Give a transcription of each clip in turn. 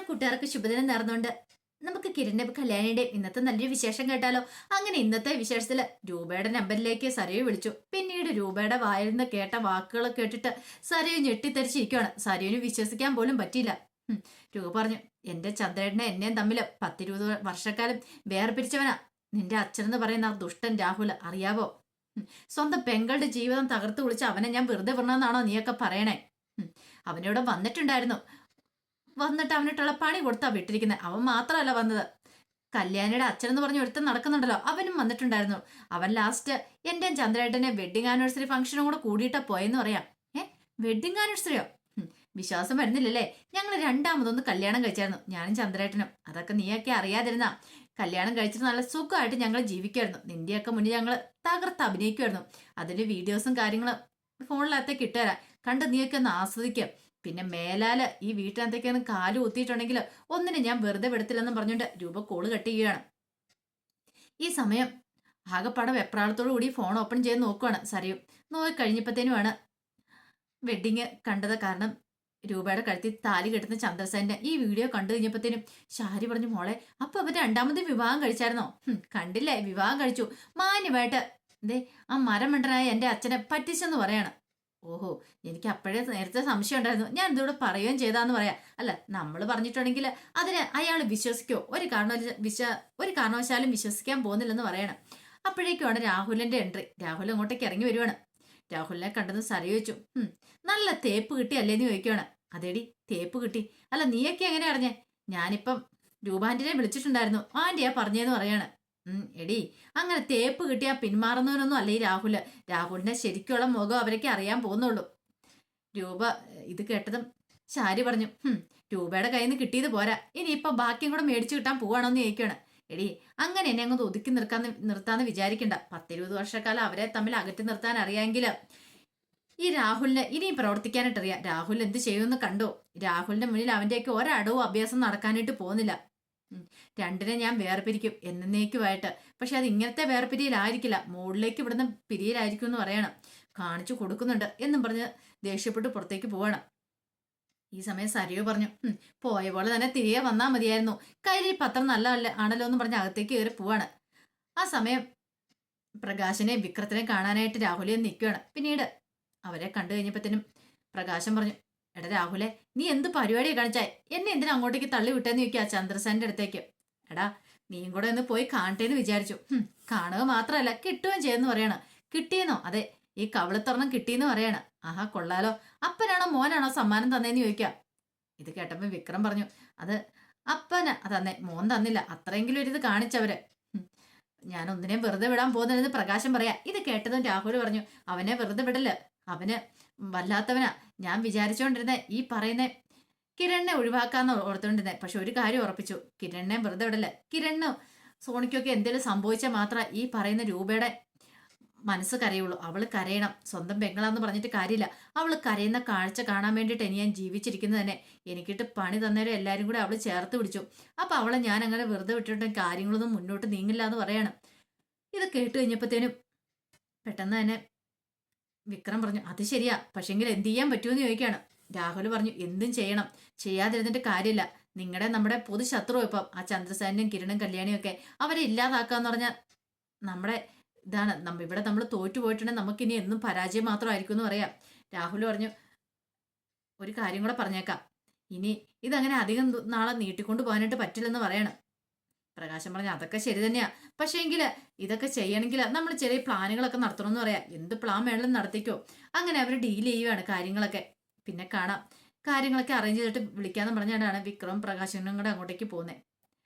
കൂട്ടുകാർക്ക് ശുഭദിനം നേർന്നുകൊണ്ട് നമുക്ക് കിരണിന്റെ കല്യാണിയുടെ ഇന്നത്തെ നല്ലൊരു വിശേഷം കേട്ടാലോ. അങ്ങനെ ഇന്നത്തെ വിശേഷത്തില് രൂപയുടെ നമ്പറിലേക്ക് സരയു വിളിച്ചു. പിന്നീട് രൂപയുടെ വായിൽ നിന്ന് കേട്ട വാക്കുകൾ കേട്ടിട്ട് സരയു ഞെട്ടിത്തെറിച്ചിരിക്കുകയാണ്. സരയുവിന് വിശ്വസിക്കാൻ പോലും പറ്റിയില്ല. രൂപ പറഞ്ഞു, എന്റെ ചന്ദ്രേട്ടനെ എന്നെയും തമ്മിൽ 10-20 വർഷക്കാലം വേർപിരിച്ചവനാ നിന്റെ അച്ഛനെന്ന് പറയുന്ന ആ ദുഷ്ടൻ രാഹുൽ, അറിയാവോ? സ്വന്തം പെങ്ങളുടെ ജീവിതം തകർത്ത് കുളിച്ച് അവനെ ഞാൻ വെറുതെ വിടണമെന്നാണോ നീയൊക്കെ പറയണേ? അവനിവിടെ വന്നിട്ട് അവനിട്ടുള്ള പണി കൊടുത്താ വിട്ടിരിക്കുന്നത്. അവൻ മാത്രമല്ല വന്നത്, കല്യാണിയുടെ അച്ഛനെന്ന് പറഞ്ഞ് ഒരുത്തൻ നടക്കുന്നുണ്ടല്ലോ, അവനും വന്നിട്ടുണ്ടായിരുന്നു. അവൻ ലാസ്റ്റ് എന്റെയും ചന്ദ്രേട്ടനെ വെഡിങ് ആനിവേഴ്സറി ഫംഗ്ഷനും കൂടെ കൂടിയിട്ടാ പോയെന്ന് പറയാം. വെഡിങ് ആനിവേഴ്സറിയോ? വിശ്വാസം വരുന്നില്ലല്ലേ? ഞങ്ങൾ രണ്ടാമതൊന്ന് കല്യാണം കഴിച്ചായിരുന്നു, ഞാനും ചന്ദ്രേട്ടനും. അതൊക്കെ നീയൊക്കെ അറിയാതിരുന്ന കല്യാണം കഴിച്ചിട്ട് നല്ല സുഖമായിട്ട് ഞങ്ങൾ ജീവിക്കുമായിരുന്നു. നിന്റെയൊക്കെ മുന്നിൽ ഞങ്ങൾ തകർത്ത് അഭിനയിക്കുമായിരുന്നു. അതിന്റെ വീഡിയോസും കാര്യങ്ങളും ഫോണിനകത്തേക്ക് ഇട്ടുതരാം, കണ്ട് നീയൊക്കെ ഒന്ന് ആസ്വദിക്കാം. പിന്നെ മേലാല് ഈ വീട്ടിനകത്തേക്കാണ് കാല് കുത്തിയിട്ടുണ്ടെങ്കിൽ ഒന്നിനെ ഞാൻ വെറുതെ വിടത്തില്ലെന്ന് പറഞ്ഞുകൊണ്ട് രൂപ കോള് കട്ട് ചെയ്യുകയാണ്. ഈ സമയം ആകെപ്പാടെ വെപ്രാളത്തോടു കൂടി ഫോൺ ഓപ്പൺ ചെയ്ത് നോക്കുവാണ് സരയും. നോക്കി കഴിഞ്ഞപ്പോഴത്തേനുമാണ് വെഡിങ് കണ്ടത്. കാരണം രൂപയുടെ കഴുത്തിൽ താലി കെട്ടുന്ന ചന്ദ്രസേന്റെ ഈ വീഡിയോ കണ്ടു കഴിഞ്ഞപ്പോഴത്തേനും ഷാരി പറഞ്ഞു, മോളെ അപ്പൊ അവർ രണ്ടാമതും വിവാഹം കഴിച്ചായിരുന്നോ? കണ്ടില്ലേ, വിവാഹം കഴിച്ചു മാന്യമായിട്ട്. ആ മരമണ്ടനായ എന്റെ അച്ഛനെ പറ്റിച്ചെന്ന് പറയാണ്. ഓഹോ, എനിക്ക് അപ്പോഴേ നേരത്തെ സംശയം ഉണ്ടായിരുന്നു, ഞാൻ ഇതോടെ പറയുകയും ചെയ്താന്ന് പറയാം. അല്ല, നമ്മൾ പറഞ്ഞിട്ടുണ്ടെങ്കിൽ അതിന് അയാൾ വിശ്വസിക്കോ? ഒരു കാരണവശാലും വിശ്വസിക്കാൻ പോകുന്നില്ലെന്ന് പറയണം. അപ്പോഴേക്കുമാണ് രാഹുലിന്റെ എൻട്രി. രാഹുൽ അങ്ങോട്ടേക്ക് ഇറങ്ങി വരുവാണ്. രാഹുലിനെ കണ്ടെന്ന് സരയു ചോദിച്ചു, നല്ല തേപ്പ് കിട്ടിയല്ലേന്ന് ചോദിക്കുവാണ്. അതേടി, തേപ്പ് കിട്ടി. അല്ല, നീയൊക്കെ എങ്ങനെ അറിഞ്ഞേ? ഞാനിപ്പം രൂപാന്റിനെ വിളിച്ചിട്ടുണ്ടായിരുന്നു, ആന്റിയാ പറഞ്ഞേന്ന് പറയാണ്. എടി, അങ്ങനെ തേപ്പ് കിട്ടിയാ പിന്മാറുന്നവനൊന്നും അല്ല ഈ രാഹുല്. രാഹുലിന്റെ ശരിക്കുള്ള മുഖം അവരൊക്കെ അറിയാൻ പോകുന്നുള്ളൂ. രൂപ ഇത് കേട്ടതും ശാരി പറഞ്ഞു, രൂപയുടെ കയ്യിൽ നിന്ന് കിട്ടിയത് പോരാ, ഇനിയിപ്പൊ ബാക്കിയും കൂടെ മേടിച്ചു കിട്ടാൻ പോവാണോന്ന് ചോദിക്കുകയാണ്. എടി, അങ്ങനെ എന്നെ അങ്ങ് ഒതുക്കി നിർത്താന്ന് വിചാരിക്കണ്ട. 10-20 വർഷക്കാലം അവരെ തമ്മിൽ അകറ്റി നിർത്താൻ അറിയാമെങ്കിൽ ഈ രാഹുലിന് ഇനിയും പ്രവർത്തിക്കാനായിട്ട് അറിയാം. രാഹുൽ എന്ത് ചെയ്യുമെന്ന് കണ്ടോ? രാഹുലിന്റെ മുന്നിൽ അവന്റെയൊക്കെ ഒരടവും അഭ്യാസം നടക്കാനായിട്ട് പോകുന്നില്ല. രണ്ടിനെ ഞാൻ വേർപിരിക്കും എന്നേക്കുമായിട്ട്. പക്ഷെ അത് ഇങ്ങനത്തെ വേർപിരിയിലായിരിക്കില്ല, മുകളിലേക്ക് ഇവിടുന്ന് പിരിയിലായിരിക്കും എന്ന് പറയണം. കാണിച്ചു കൊടുക്കുന്നുണ്ട് എന്നും പറഞ്ഞ് ദേഷ്യപ്പെട്ട് പുറത്തേക്ക് പോവാണ്. ഈ സമയം സരയു പറഞ്ഞു, പോയ പോലെ തന്നെ തിരികെ വന്നാൽ മതിയായിരുന്നു, കയ്യിൽ പത്രം നല്ല ആണല്ലോ എന്ന് പറഞ്ഞ് അകത്തേക്ക് കയറി പോവാണ്. ആ സമയം പ്രകാശനെ വിക്രത്തിനെ കാണാനായിട്ട് രാഹുലിയെ നിൽക്കുകയാണ്. പിന്നീട് അവരെ കണ്ടു കഴിഞ്ഞപ്പോഴത്തേനും പ്രകാശൻ പറഞ്ഞു, എടാ രാഹുലെ, നീ എന്ത് പരിപാടിയെ കാണിച്ചായി? എന്നെ എന്തിനാ അങ്ങോട്ടേക്ക് തള്ളി വിട്ടേന്ന് ചോദിക്കുക ചന്ദ്രസേന്റെ അടുത്തേക്ക്. എടാ, നീയും കൂടെ ഒന്ന് പോയി കാണട്ടേന്ന് വിചാരിച്ചു. കാണുക മാത്രമല്ല കിട്ടുകയും ചെയ്യുമെന്ന് പറയണ. കിട്ടിയെന്നോ? അതെ, ഈ കവളത്തൊരെണ്ണം കിട്ടിയെന്ന് പറയാണ്. ആഹാ, കൊള്ളാലോ. അപ്പനാണോ മോനാണോ സമ്മാനം തന്നേന്ന് ചോദിക്കാം. ഇത് കേട്ടപ്പോ വിക്രം പറഞ്ഞു, അത് അപ്പന തന്നെ, മോൻ തന്നില്ല. അത്രയെങ്കിലും ഒരു ഇത് കാണിച്ചവര്. ഞാൻ ഒന്നിനെയും വെറുതെ വിടാൻ പോകുന്നില്ലെന്ന് പ്രകാശം പറയാ. ഇത് കേട്ടതും രാഹുൽ പറഞ്ഞു, അവനെ വെറുതെ വിടല്, അവന് വല്ലാത്തവനാ. ഞാൻ വിചാരിച്ചോണ്ടിരുന്നെ ഈ പറയുന്ന കിരണിനെ ഒഴിവാക്കാന്ന് ഓർത്തോണ്ടിരുന്നെ. പക്ഷെ ഒരു കാര്യം ഉറപ്പിച്ചു, കിരണിനെ വെറുതെ വിടല്. കിരണിനും സോണിക്കൊക്കെ എന്തെങ്കിലും സംഭവിച്ചാൽ മാത്രമേ ഈ പറയുന്ന രൂപയുടെ മനസ്സ് കരയുള്ളൂ. അവള് കരയണം. സ്വന്തം പെങ്ങളാന്ന് പറഞ്ഞിട്ട് കാര്യമില്ല. അവള് കരയുന്ന കാഴ്ച കാണാൻ വേണ്ടിയിട്ട് ഇനി ഞാൻ ജീവിച്ചിരിക്കുന്നത് തന്നെ. എനിക്കിട്ട് പണി തന്നേരം എല്ലാരും കൂടെ അവള് ചേർത്ത് പിടിച്ചു. അപ്പൊ അവളെ ഞാൻ അങ്ങനെ വെറുതെ വിട്ടിട്ട് കാര്യങ്ങളൊന്നും മുന്നോട്ട് നീങ്ങില്ല എന്ന് പറയാണ്. ഇത് കേട്ട് കഴിഞ്ഞപ്പോഴത്തേനും പെട്ടെന്ന് തന്നെ വിക്രം പറഞ്ഞു, അത് ശരിയാ, പക്ഷെങ്കിൽ എന്ത് ചെയ്യാൻ പറ്റുമെന്ന് ചോദിക്കുകയാണ്. രാഹുൽ പറഞ്ഞു, എന്തും ചെയ്യണം, ചെയ്യാതിരുന്നിട്ട് കാര്യമില്ല. നമ്മുടെ പൊതു ശത്രു ഇപ്പം ആ ചന്ദ്രസേനും കിരണും കല്യാണിയും ഒക്കെ, അവരെ ഇല്ലാതാക്കാന്ന് പറഞ്ഞാൽ നമ്മുടെ ഇതാണ്. ഇവിടെ നമ്മൾ തോറ്റുപോയിട്ടുണ്ടെങ്കിൽ നമുക്കിനി എന്നും പരാജയം മാത്രമായിരിക്കും എന്ന് പറയാം. രാഹുൽ പറഞ്ഞു, ഒരു കാര്യം കൂടെ പറഞ്ഞേക്കാം, ഇനി ഇതങ്ങനെ അധികം നാളെ നീട്ടിക്കൊണ്ട് പോകാനായിട്ട് പറ്റില്ലെന്ന് പറയണം. പ്രകാശം പറഞ്ഞു, അതൊക്കെ ശരി തന്നെയാ, പക്ഷേ എങ്കിൽ ഇതൊക്കെ ചെയ്യണമെങ്കിൽ നമ്മൾ ചെറിയ പ്ലാനുകളൊക്കെ നടത്തണമെന്ന് പറയാം. എന്ത് പ്ലാൻ വേണമെങ്കിലും നടത്തിക്കോ. അങ്ങനെ അവർ ഡീൽ ചെയ്യുവാണ് കാര്യങ്ങളൊക്കെ. പിന്നെ കാണാം, കാര്യങ്ങളൊക്കെ അറേഞ്ച് ചെയ്തിട്ട് വിളിക്കാന്ന് പറഞ്ഞാണ് വിക്രം പ്രകാശനും കൂടെ അങ്ങോട്ടേക്ക് പോകുന്നത്.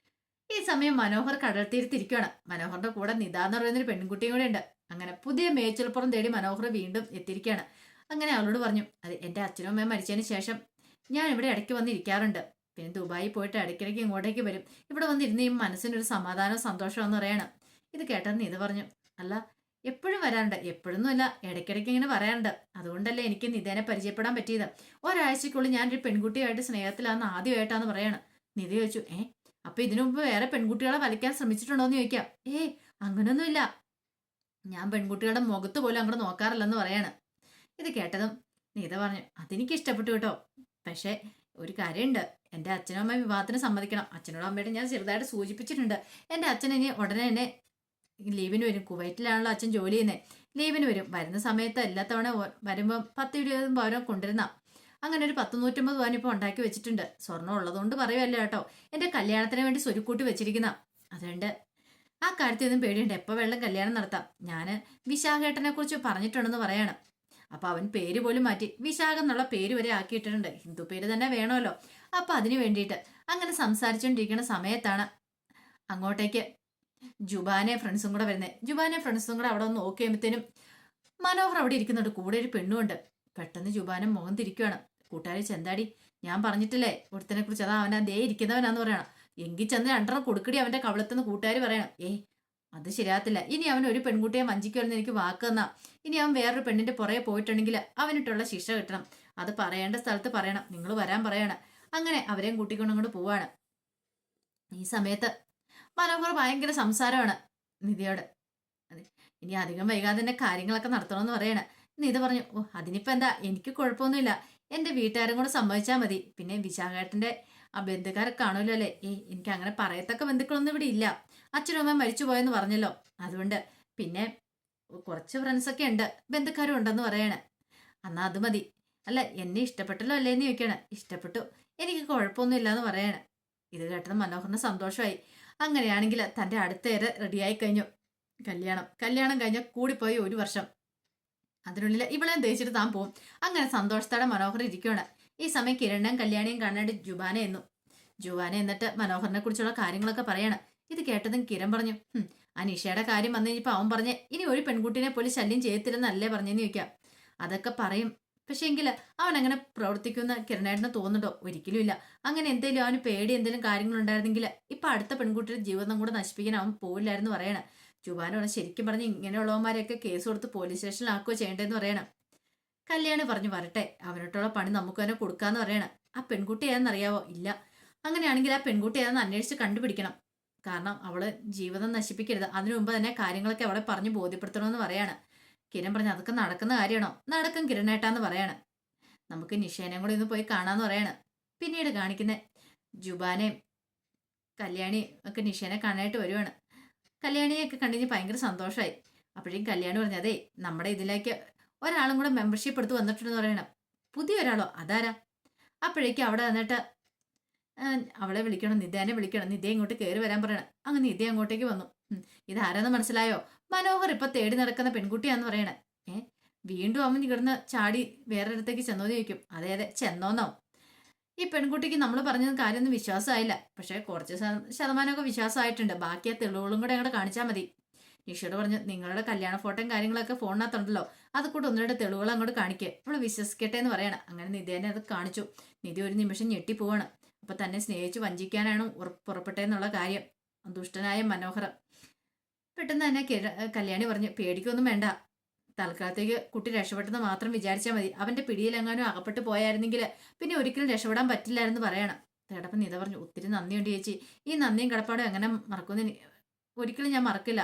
ഈ സമയം മനോഹർ കടൽ തീരത്തിരിക്കുകയാണ്. മനോഹറിന്റെ കൂടെ നിത എന്ന് പറയുന്നൊരു പെൺകുട്ടിയും കൂടെ ഉണ്ട്. അങ്ങനെ പുതിയ മേച്ചിൽപ്പുറം തേടി മനോഹർ വീണ്ടും എത്തിയിരിക്കുകയാണ്. അങ്ങനെ അവളോട് പറഞ്ഞു, അത് എന്റെ അച്ഛനും അമ്മയും മരിച്ചതിന് ശേഷം ഞാൻ ഇവിടെ ഇടയ്ക്ക് വന്നിരിക്കാറുണ്ട്. പിന്നെ ദുബായി പോയിട്ട് ഇടയ്ക്കിടയ്ക്ക് ഇങ്ങോട്ടേക്ക് വരും. ഇവിടെ വന്നിരുന്ന് ഈ മനസ്സിനൊരു സമാധാനവും സന്തോഷവും എന്ന് പറയണം. ഇത് കേട്ടെന്ന് ഇത് പറഞ്ഞു, അല്ല എപ്പോഴും വരാറുണ്ട്? എപ്പോഴൊന്നും അല്ല, ഇടയ്ക്കിടയ്ക്ക് ഇങ്ങനെ പറയാറുണ്ട്. അതുകൊണ്ടല്ലേ എനിക്ക് നിതേനെ പരിചയപ്പെടാൻ പറ്റിയത്. ഒരാഴ്ചക്കുള്ളിൽ ഞാനൊരു പെൺകുട്ടിയായിട്ട് സ്നേഹത്തിലാന്ന് ആദ്യമായിട്ടാന്ന് പറയാണ്. നിധ ചോദിച്ചു, അപ്പൊ ഇതിനു മുമ്പ് വേറെ പെൺകുട്ടികളെ വലിക്കാൻ ശ്രമിച്ചിട്ടുണ്ടോന്ന് ചോദിക്കാം. അങ്ങനൊന്നുമില്ല, ഞാൻ പെൺകുട്ടികളുടെ മുഖത്ത് പോലും അങ്ങോട്ട് നോക്കാറില്ലെന്ന് പറയാണ്. ഇത് കേട്ടതും നീത പറഞ്ഞു, അതെനിക്ക് ഇഷ്ടപ്പെട്ടു കേട്ടോ, പക്ഷെ ഒരു കാര്യമുണ്ട്. എൻ്റെ അച്ഛനും അമ്മയും വിവാഹത്തിന് സമ്മതിക്കണം. അച്ഛനോടും അമ്മയോടും ഞാൻ ചെറുതായിട്ട് സൂചിപ്പിച്ചിട്ടുണ്ട്. എൻ്റെ അച്ഛൻ ഇനി ഉടനെ തന്നെ ലീവിന് വരും. കുവൈറ്റിലാണല്ലോ അച്ഛൻ ജോലി ചെയ്യുന്നത്. ലീവിന് വരും. വരുന്ന സമയത്ത് എല്ലാ തവണ വരുമ്പോൾ 10-20 പവനോ കൊണ്ടുവരുന്ന അങ്ങനെ ഒരു 100-150 പവൻ ഇപ്പോൾ ഉണ്ടാക്കി വെച്ചിട്ടുണ്ട്. സ്വർണ്ണം ഉള്ളതുകൊണ്ട് പറയുമല്ലോ കേട്ടോ. എൻ്റെ കല്യാണത്തിന് വേണ്ടി സ്വരുക്കൂട്ടി വെച്ചിരിക്കുന്ന. അതുകൊണ്ട് ആ കാര്യത്തിലൊന്നും പേടിയുണ്ട്. എപ്പോൾ വെള്ളം കല്യാണം നടത്താം. ഞാൻ വിശാഖേട്ടനെ കുറിച്ച് പറഞ്ഞിട്ടുണ്ടെന്ന് പറയാണ്. അപ്പൊ അവൻ പേര് പോലും മാറ്റി വിശാഖം എന്നുള്ള പേര് വരെ ആക്കിയിട്ടുണ്ട്. ഹിന്ദു പേര് തന്നെ വേണമല്ലോ. അപ്പൊ അതിനു വേണ്ടിയിട്ട് അങ്ങനെ സംസാരിച്ചുകൊണ്ടിരിക്കുന്ന സമയത്താണ് അങ്ങോട്ടേക്ക് ജുബാനെ ഫ്രണ്ട്സും കൂടെ വരുന്നത്. ജുബാനെ ഫ്രണ്ട്സും കൂടെ അവിടെ ഒന്ന് നോക്കി കഴിയുമ്പത്തേനും മനോഹർ അവിടെ ഇരിക്കുന്നുണ്ട്. കൂടെ ഒരു പെണ്ണുമുണ്ട്. പെട്ടെന്ന് ജുബാനെ മുഖം തിരിക്കുകയാണ്. കൂട്ടുകാരി ചെന്താടി, ഞാൻ പറഞ്ഞിട്ടില്ലേ ഒരുത്തനെ കുറിച്ച്, അതാ അവനാ ദേ ഇരിക്കുന്നവനാന്ന് പറയണം. എങ്കിൽ ചെന്ന് 2 കൊടുക്കടി അവന്റെ കവളത്തുനിന്ന് കൂട്ടുകാർ പറയണം. അത് ശരിയാകത്തില്ല. ഇനി അവൻ ഒരു പെൺകുട്ടിയെ വഞ്ചിക്കുമെന്ന് എനിക്ക് വാക്ക് തന്നാ ഇനി അവൻ വേറൊരു പെണ്ണിന്റെ പുറകെ പോയിട്ടുണ്ടെങ്കിൽ അവനിട്ടുള്ള ശിക്ഷ കിട്ടണം. അത് പറയേണ്ട സ്ഥലത്ത് പറയണം. നിങ്ങൾ വരാൻ പറയണം. അങ്ങനെ അവരെയും കൂട്ടിക്കൊണ്ടങ്ങോട്ട് പോവാണ്. ഈ സമയത്ത് മനോഹർ ഭയങ്കര സംസാരമാണ് നിധിയോട്. അതെ, ഇനി അധികം വൈകാതെ തന്നെ കാര്യങ്ങളൊക്കെ നടത്തണമെന്ന് പറയണേ. നിധ പറഞ്ഞു, ഓ അതിനിപ്പോ എന്താ, എനിക്ക് കുഴപ്പമൊന്നുമില്ല. എന്റെ വീട്ടുകാരും കൂടെ സമ്മതിച്ചാൽ മതി. പിന്നെ വിശാഖേട്ടന്റെ ആ ബന്ധുക്കാരൊക്കെ കാണുമല്ലോ അല്ലേ. എനിക്ക് അങ്ങനെ പറയത്തക്ക ബന്ധുക്കളൊന്നും ഇവിടെ ഇല്ല. അച്ഛനും അമ്മ മരിച്ചു പോയെന്ന് പറഞ്ഞല്ലോ. അതുകൊണ്ട് പിന്നെ കുറച്ച് ഫ്രണ്ട്സൊക്കെ ഉണ്ട്, ബന്ധുക്കാരും ഉണ്ടെന്ന് പറയണേ. എന്നാ അത് മതി. അല്ല എന്നെ ഇഷ്ടപ്പെട്ടല്ലോ അല്ലേന്ന് ചോദിക്കണേ. ഇഷ്ടപ്പെട്ടു, എനിക്ക് കുഴപ്പമൊന്നും ഇല്ലാന്ന് പറയണേ. ഇത് കേട്ടത് മനോഹറിന് സന്തോഷമായി. അങ്ങനെയാണെങ്കിൽ തൻ്റെ അടുത്തേറെ റെഡിയായി കഴിഞ്ഞു. കല്യാണം കഴിഞ്ഞ കൂടിപ്പോയി 1 വർഷം. അതിനുള്ളിൽ ഇവളെയും തേച്ചിട്ട് താൻ പോവും. അങ്ങനെ സന്തോഷത്തോടെ മനോഹർ ഇരിക്കുകയാണ്. ഈ സമയം കിരണും കല്യാണിയും കാണാണ്ട് ജുബാനെ എന്നിട്ട് മനോഹറിനെ കുറിച്ചുള്ള കാര്യങ്ങളൊക്കെ പറയാണ്. ഇത് കേട്ടതും കിരൺ പറഞ്ഞു, ആ നിഷയുടെ കാര്യം വന്നു കഴിഞ്ഞപ്പോൾ അവൻ പറഞ്ഞ് ഇനി ഒരു പെൺകുട്ടിനെ പോലും ശല്യം ചെയ്യത്തില്ലെന്നല്ലേ പറഞ്ഞെന്ന് ചോദിക്കാം. അതൊക്കെ പറയും, പക്ഷേ എങ്കിൽ അവൻ അങ്ങനെ പ്രവർത്തിക്കുന്ന കിരണേട്ടന് തോന്നുന്നുണ്ടോ? ഒരിക്കലും ഇല്ല. അങ്ങനെ എന്തെങ്കിലും അവന് പേടി എന്തെങ്കിലും കാര്യങ്ങളുണ്ടായിരുന്നെങ്കിൽ ഇപ്പൊ അടുത്ത പെൺകുട്ടിയുടെ ജീവിതം കൂടെ നശിപ്പിക്കാൻ അവൻ പോവില്ലായിരുന്നു പറയണ. ജുബാനോട് ശരിക്കും പറഞ്ഞ് ഇങ്ങനെയുള്ളവന്മാരെയൊക്കെ കേസ് കൊടുത്ത് പോലീസ് സ്റ്റേഷനിലാക്കുകയോ ചെയ്യേണ്ടതെന്ന് പറയണം. കല്യാണി പറഞ്ഞു വരട്ടെ, അവനോട്ടുള്ള പണി നമുക്ക് തന്നെ കൊടുക്കാന്ന് പറയണം. ആ പെൺകുട്ടി ഏതെന്നറിയാവോ? ഇല്ല. അങ്ങനെയാണെങ്കിൽ ആ പെൺകുട്ടി ഏതെന്ന് അന്വേഷിച്ച് കണ്ടുപിടിക്കണം. കാരണം അവള് ജീവിതം നശിപ്പിക്കരുത്. അതിനു മുമ്പ് തന്നെ കാര്യങ്ങളൊക്കെ അവളെ പറഞ്ഞ് ബോധ്യപ്പെടുത്തണമെന്ന് പറയാണ്. കിരൺ പറഞ്ഞു, അതൊക്കെ നടക്കുന്ന കാര്യമാണോ? നടക്കും കിരണേട്ടാന്ന് പറയാണ്. നമുക്ക് നിഷേനയും കൂടി ഇന്ന് പോയി കാണാന്ന് പറയാണ്. പിന്നീട് കാണിക്കുന്ന ജുബാനെയും കല്യാണിയും ഒക്കെ നിഷേനെ കാണാനായിട്ട് വരുവാണ്. കല്യാണിയൊക്കെ കണ്ടിഞ്ഞ് ഭയങ്കര സന്തോഷമായി. അപ്പോഴേക്കും കല്യാണി പറഞ്ഞു, അതെ നമ്മുടെ ഇതിലേക്ക് ഒരാളും കൂടെ മെമ്പർഷിപ്പ് എടുത്ത് വന്നിട്ടുണ്ടെന്ന് പറയണം. പുതിയൊരാളോ? അതാരാ? അപ്പോഴേക്കും അവിടെ വന്നിട്ട് അവളെ വിളിക്കണം, നിധേനെ വിളിക്കണം. നിധ ഇങ്ങോട്ട് കയറി വരാൻ പറയണം. അങ്ങനെ നിധ അങ്ങോട്ടേക്ക് വന്നു. ഇതാരാന്ന് മനസ്സിലായോ? മനോഹർ ഇപ്പൊ തേടി നടക്കുന്ന പെൺകുട്ടിയാന്ന് പറയണേ. വീണ്ടും അവൻ ഇവിടുന്ന് ചാടി വേറൊരിടത്തേക്ക് ചെന്നോന്ന് ചോദിക്കും. അതെ ചെന്നോന്നോ? ഈ പെൺകുട്ടിക്ക് നമ്മൾ പറഞ്ഞത് കാര്യമൊന്നും വിശ്വാസമായില്ല. പക്ഷെ കുറച്ച് ശതമാനമൊക്കെ വിശ്വാസമായിട്ടുണ്ട്. ബാക്കി ആ തെളിവുകളും കൂടെ അങ്ങോട്ട് കാണിച്ചാൽ മതി. നിഷയോട് പറഞ്ഞു, നിങ്ങളുടെ കല്യാണ ഫോട്ടോയും കാര്യങ്ങളൊക്കെ ഫോണിനകത്തുണ്ടല്ലോ, അത് കൂടെ 1-2 തെളിവുകൾ അങ്ങോട്ട് കാണിക്കുക, അവള് വിശ്വസിക്കട്ടെ എന്ന് പറയണം. അങ്ങനെ നിധേനെ അത് കാണിച്ചു. നിധി ഒരു നിമിഷം ഞെട്ടിപ്പോവാണ്. അപ്പൊ തന്നെ സ്നേഹിച്ച് വഞ്ചിക്കാനാണ് പുറപ്പെട്ടെന്നുള്ള കാര്യം ദുഷ്ടനായ മനോഹർ പെട്ടെന്ന് തന്നെ കല്യാണി പറഞ്ഞു, പേടിക്കൊന്നും വേണ്ട, തൽക്കാലത്തേക്ക് കുട്ടി രക്ഷപ്പെട്ടെന്ന് മാത്രം വിചാരിച്ചാൽ മതി. അവന്റെ പിടിയിലെങ്ങാനും അകപ്പെട്ട് പോയായിരുന്നെങ്കിൽ പിന്നെ ഒരിക്കലും രക്ഷപ്പെടാൻ പറ്റില്ലായിരുന്നു പറയണം. തേടപ്പം നിധ പറഞ്ഞു, ഒത്തിരി നന്ദിയുണ്ട് ചേച്ചി. ഈ നന്ദിയും കടപ്പാടും എങ്ങനെ മറക്കുന്ന ഒരിക്കലും ഞാൻ മറക്കില്ല.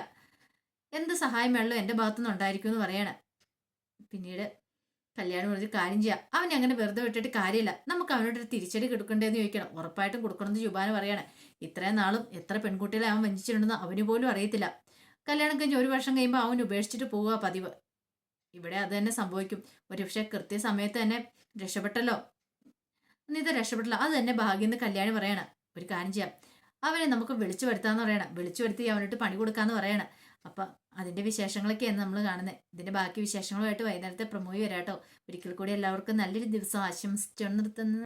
എന്ത് സഹായം വേണമല്ലോ എൻ്റെ ഭാഗത്തുനിന്ന് ഉണ്ടായിരിക്കും എന്ന് പറയണം. പിന്നീട് കല്യാണം പറഞ്ഞ് കാര്യം ചെയ്യാം, അവനെ അങ്ങനെ വെറുതെ വിട്ടിട്ട് കാര്യമില്ല, നമുക്ക് അവനോടൊരു തിരിച്ചടി കൊടുക്കണ്ടേന്ന് ചോദിക്കണം. ഉറപ്പായിട്ടും കൊടുക്കണമെന്ന് ജുബാന് പറയണേ. ഇത്രയും നാളും എത്ര പെൺകുട്ടികളെ അവൻ വഞ്ചിച്ചിട്ടുണ്ടെന്ന് അവന് പോലും അറിയത്തില്ല. കല്യാണം കഴിഞ്ഞ് 1 വർഷം കഴിയുമ്പോൾ അവൻ ഉപേക്ഷിച്ചിട്ട് പോവുക പതിവ്. ഇവിടെ അത് തന്നെ സംഭവിക്കും. ഒരുപക്ഷെ കൃത്യസമയത്ത് തന്നെ രക്ഷപ്പെട്ടല്ലോ. നിധ രക്ഷപ്പെട്ടല്ലോ, അത് തന്നെ ഭാഗ്യം എന്ന് കല്യാണി പറയണം. ഒരു കാര്യം ചെയ്യാം, അവനെ നമുക്ക് വിളിച്ചു വരുത്താന്ന് പറയണം. വിളിച്ചു വരുത്തി അവനിട്ട് പണി കൊടുക്കാന്ന് പറയണം. അപ്പം അതിന്റെ വിശേഷങ്ങളൊക്കെയാണ് നമ്മൾ കാണുന്നത്. ഇതിന്റെ ബാക്കി വിശേഷങ്ങളുമായിട്ട് വൈകുന്നേരത്തെ പ്രമോയി വരാട്ടോ. ഒരിക്കൽ കൂടി എല്ലാവർക്കും നല്ലൊരു ദിവസം ആശംസിച്ചു നിർത്തുന്നത്.